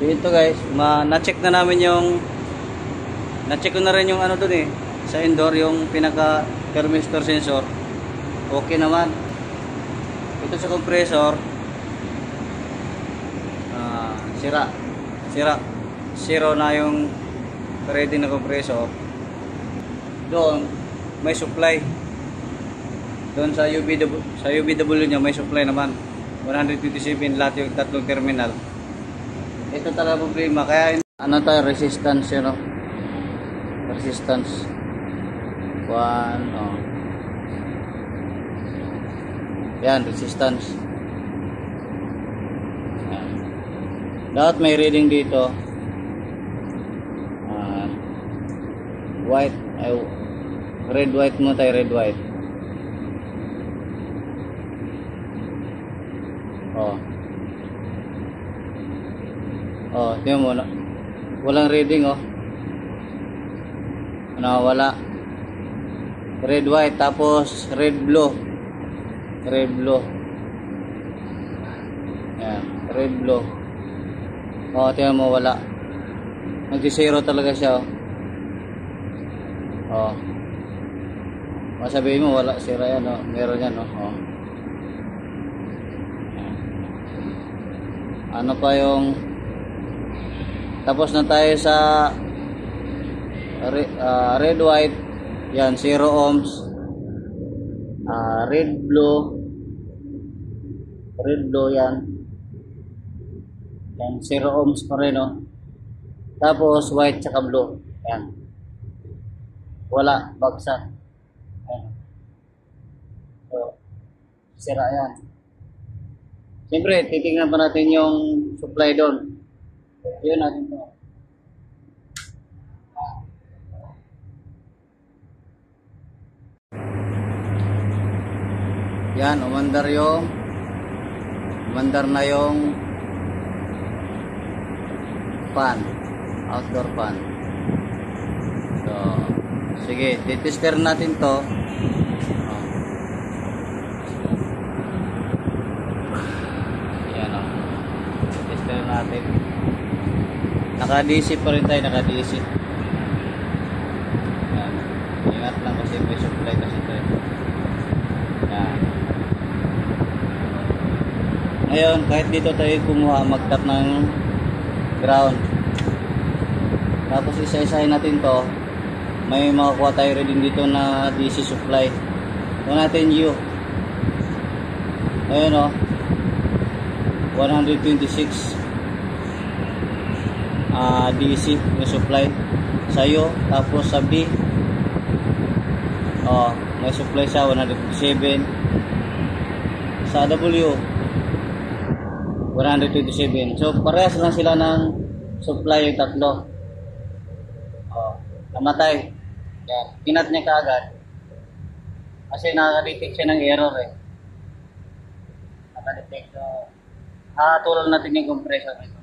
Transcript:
So ito guys, na-check na namin na-check ko na rin yung ano dun eh, sa indoor, yung pinaka thermistor sensor. Okay naman. Ito sa compressor, sira. Zero na yung reading na compressor. Doon may supply. Doon sa UBW niya may supply naman. 127 lahat yung tatlong terminal. Ito talaga problema. Kaya ano tayo, resistance yun, no? Resistance 1, oh. Yan, resistance. Yan. Dapat may reading dito. White, red white mo tayo, red white. Tingnan mo, walang reading, oh. Wala. Red white, tapos red blue. Red blue. Yan, red blue. Tingnan mo, wala. Nag-zero talaga siya, oh. Masabihin mo wala, sira yan, oh. Meron yan, oh. Ano pa yung tapos na tayo sa red white. Yan, 0 ohms. Red blue yan. Yan, 0 ohms pa rin, oh. Tapos white tsaka blue. Yan, wala, bagsak. Yan. So, sira yan. Siyempre, titingnan pa natin yung supply doon. Yun natin to. Yan, umandar na yung fan, outdoor fan. So, sige, titester natin to. Natin. Naka-DC pa rin tayo, naka-DC. Yan. Ingat lang kasi may supply kasi ito. Yan. Ngayon, kahit dito tayo kumuha, mag-tap ng ground. Tapos isa-isahin natin to. May makakuha tayo rin dito na DC supply. Ito natin U. Ayun, oh. 126 DC yung supply sa'yo. Tapos sa B, may supply sa 127. Sa W 127. So parehas lang sila ng supply yung tatlo. Namatay. Yan, kinat niya kaagad kasi nakaka-detect siya ng error, eh. Nakaka-detect. Tulad natin yung compressor nito.